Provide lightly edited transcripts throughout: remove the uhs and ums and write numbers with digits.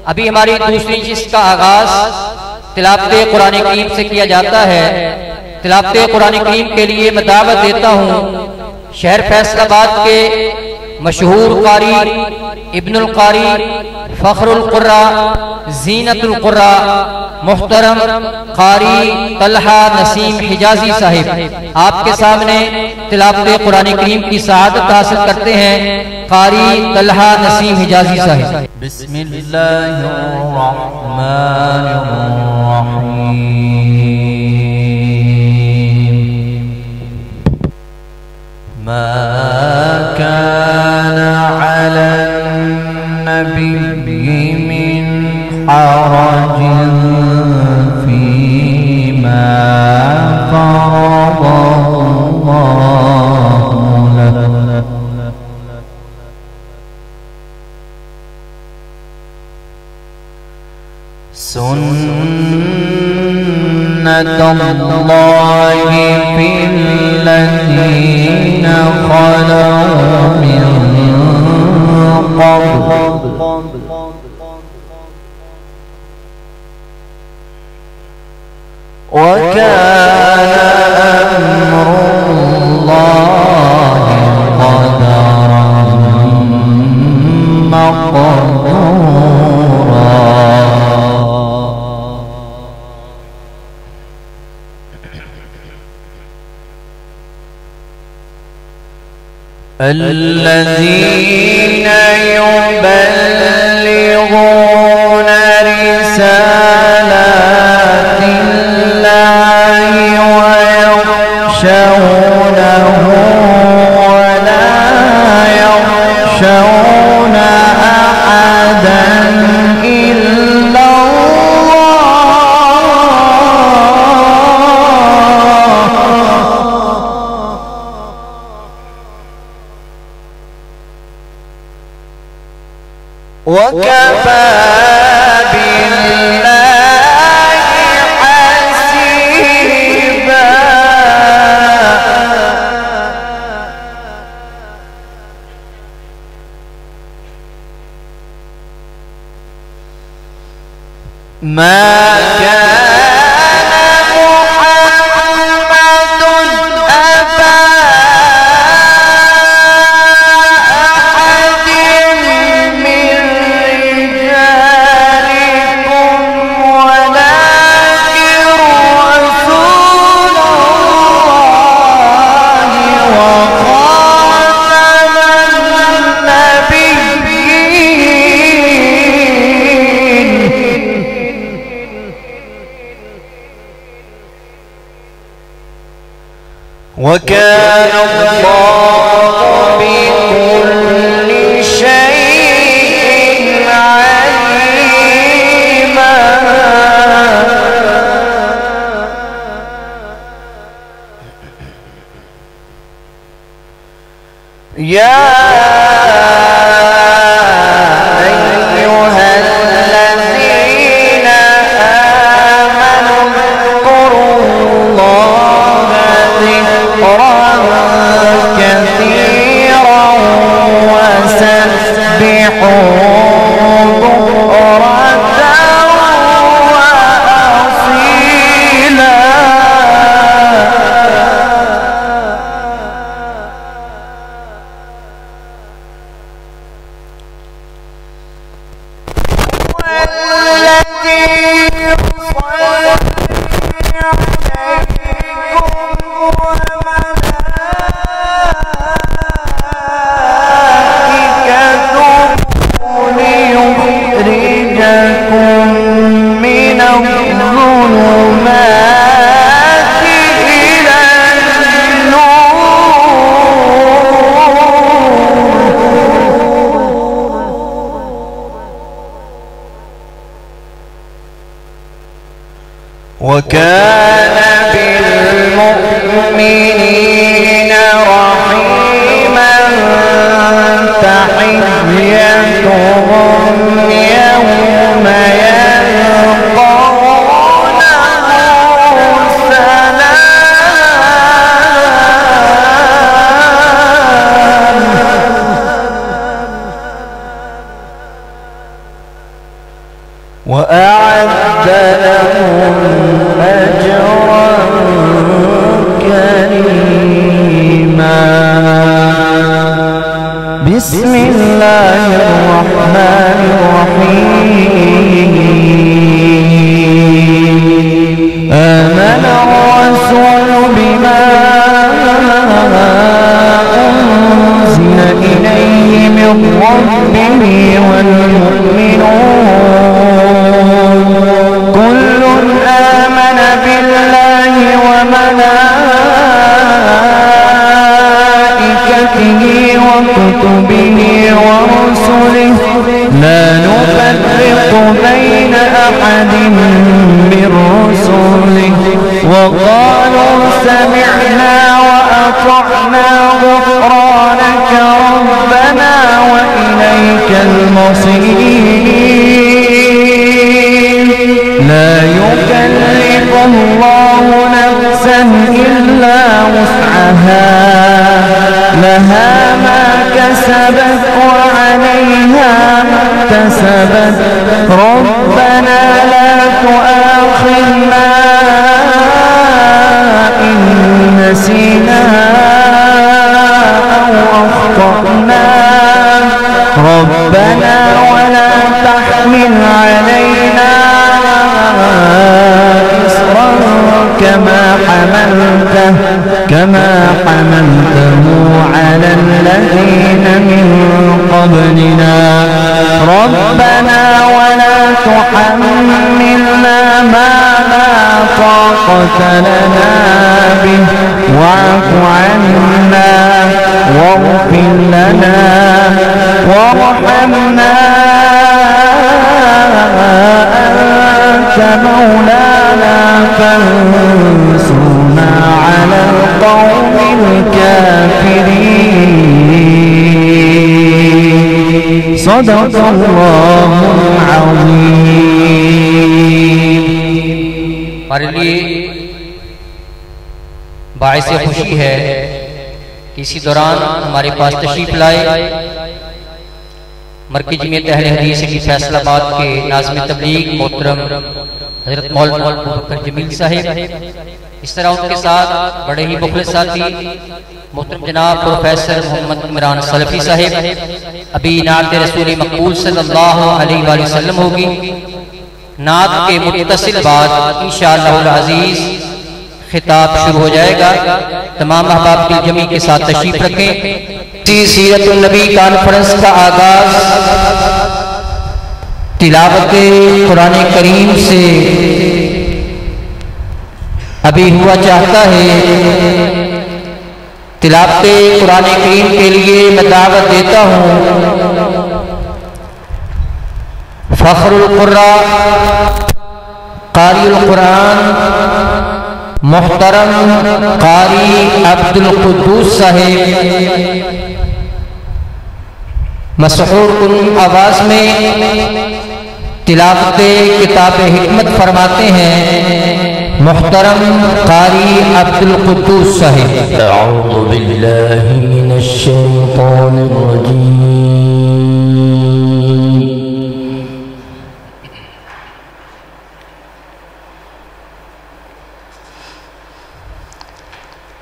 अभी हमारी दूसरी चीज का आगाज तिलावत कुरान करीम से किया जाता है। तिलावत कुरान करीम के लिए मैं दावत देता हूँ शहर फैसलाबाद के मशहूर कारी इब्नुल कारी फखरुल कुर्रा जीनतुल कुर्रा मुहतरम कारी तलहा नसीम हिजाजी साहिब आपके सामने तिलावत कुरान करीम की सआदत हासिल करते हैं। कारी तलहा नसीम हिजाजी साहिब। मा कान अला नबी मिन हरजिन फीमा फ़रज़ल्लाहु लहु सुन्नतुल्लाहि फिल्लज़ीना ख़लऊ मिन क़ब्ल वकान अम्रुल्लाहि क़दरन मक़दूरा। الذين يبلغون رسالات الله ويخشونه ولا يخشون أحدا إلا وكفى بالله حسيبا. ما كان محمد أبا أحد من رجالكم ولكن رسول الله وخاتم النبيين وكان الله بكل شيء عليما. يا أيها الذين آمنوا اذكروا الله ذكرا كثيرا وسبحوه بكرة وأصيلا. والذي يصلي عليكم وملائكته ليخرجكم من الظلمات إلى النور وكان بالمؤمنين رحيما. تحيتهم يوم يلقونه سلام وأعد لهم أجرا كريما. بسم الله الرحمن الرحيم. آمن الرسول بما أنزل إليه من ربه والمؤمنون كل آمن بالله وملائكته وكتبه ورسله لا نفرق بين أحد من رسله وقالوا سمعنا وأطعنا غفرانك ربنا وإليك المصير. لا يكلف الله نفسا إلا وسعها لها ما كسبت وعليها ما اكتسبت ربنا لا تؤاخذنا إن نسينا أو أخطأنا ربنا ولا تحمل علينا إصرا كما حملته على الذين من قبلنا ربنا ولا تحملنا ما لا طاقة لنا به واعف عنا واغفر لنا وارحمنا أنت مولانا فانصرنا على القوم الكافرين. صدق الله العظيم. हमारे लिए बाइस खुशी है कि इसी दौरान हमारे पास तशरीफ लाए मरकज़ी जमीयत अहले हदीस की फैसलाबाद के नाज़िम तबलीग मोहतरम हज़रत मौलाना अबू बकर जमील साहिब, इस तरह उनके साथ बड़े ही मुखलिस साथी मोहतरम जनाब प्रोफेसर मोहम्मद इमरान सलफी साहिब। अभी नात रसूल मकबूल सल्लल्लाहु अलैहि वसल्लम होगी। नात के मुत्तसिल बाद इंशाअल्लाह अज़ीज़ खिताब शुरू हो जाएगा। तमाम अहबाब की जमी के साथ तशरीफ रखें। सीरतुन नबी कॉन्फ्रेंस का आगाज तिलावत कुरान करीम से अभी हुआ चाहता है। तिलावत कुरान करीम के लिए मैं दावत देता हूँ फखरुल कुर्रा कारिउल कुरान मोहतरम कारी अब्दुल कुद्दूस साहिब मशहूर कुन आवाज में तिलावत किताब हिकमत फरमाते हैं मोहतरम कारी अब्दुल कुद्दूस साहिब। अऊज़ु बिल्लाहि मिनश शैतानिर रजीम।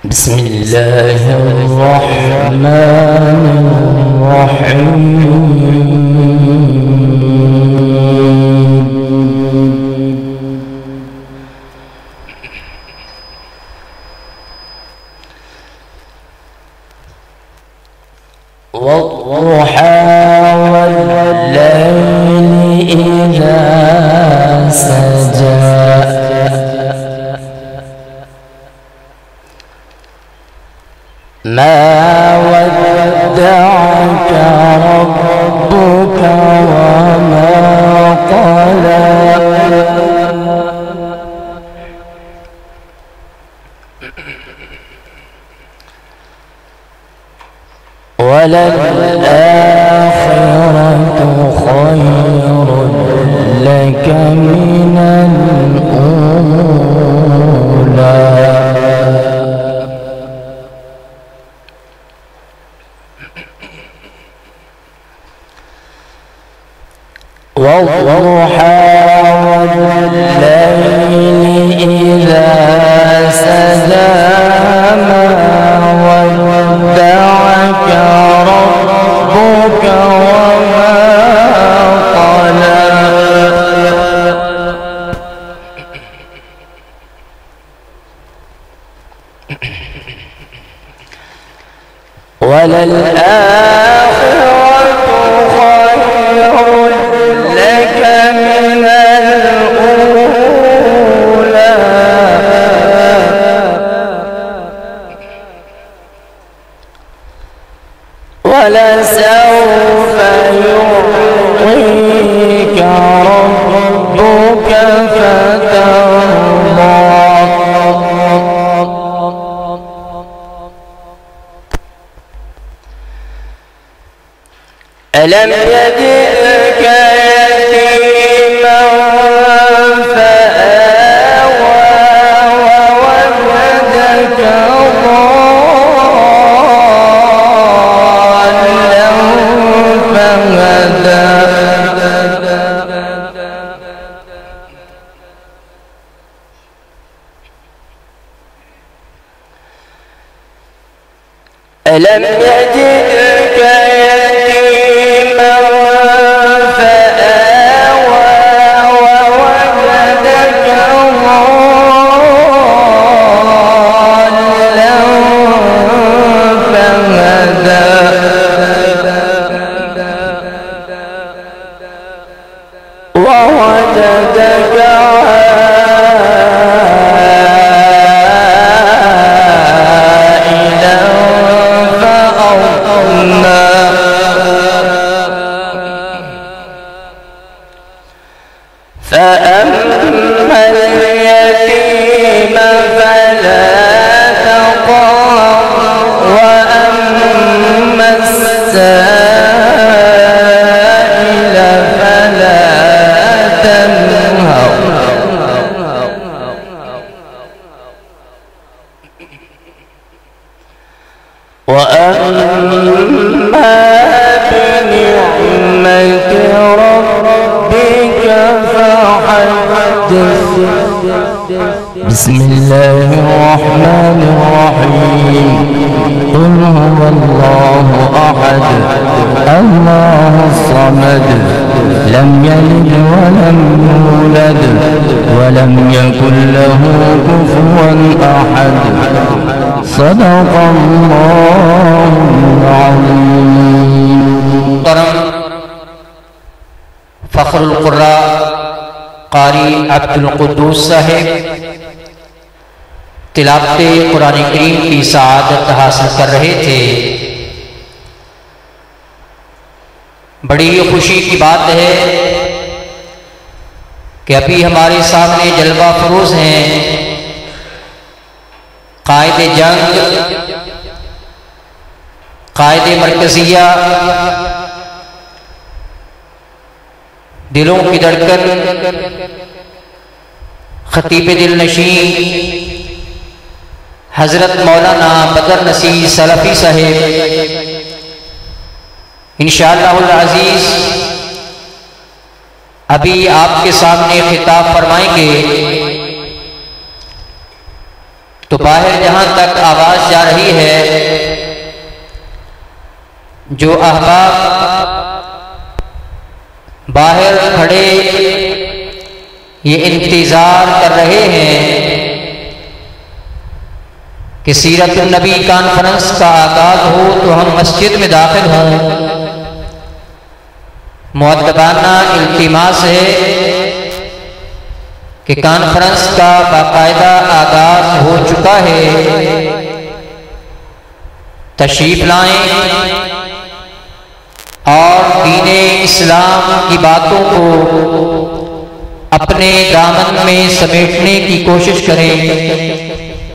बिस्मिल्लाहिर रहमानिर रहीम। والضحى والليل إذا سجى ما ودعك ربك وما قلى وللآخرة خير لك من الأولى والضحى والليل إذا سجى ما ودعك ربك وما قلى وللآخرة خير لك من الأولى ولسوف يعطيك ربك فترضى ألم يجئك يتيما فآوى ووجدك ضالا فهدى ألم يجئك يتيما فآوى ووجدك ضالا فهدى ووجدك عائلا فأغنى فأما اليتيم فلا تقهر وأما السائل فلا تنهر وأما بنعمة ربك فحدث بسم الله الرحمن الرحيم قل هو الله أحد الله الصمد لم يلد ولم يولد ولم يكن له كفوا أحد صدق الله العظيم फखरुल कुर्रा कारी अब्दुल कुद्दूस साहिब तिलावत कुरान करीम की सआदत हासिल कर रहे थे। बड़ी खुशी की बात है कि अभी हमारे सामने जलवा फरोज हैं कायदे जंग, कायदे मरकजिया, दिलों की धड़कन, खतीब दिल नशीं हजरत मौलाना बदर नसीर सलफी साहिब इंशाअल्लाहुल अज़ीज़ अभी आपके सामने खिताब फरमाएंगे। तो बाहर जहां तक आवाज जा रही है, जो अहबाब बाहर खड़े ये इंतजार कर रहे हैं कि सीरतुन नबी कॉन्फ्रेंस का आगाज हो तो हम मस्जिद में दाखिल हों। मुअद्दबाना इल्तिमास है कि कॉन्फ्रेंस का बाकायदा आगाज हो चुका है, तशरीफ लाएं और दीने इस्लाम की बातों को अपने दामन में समेटने की कोशिश करें।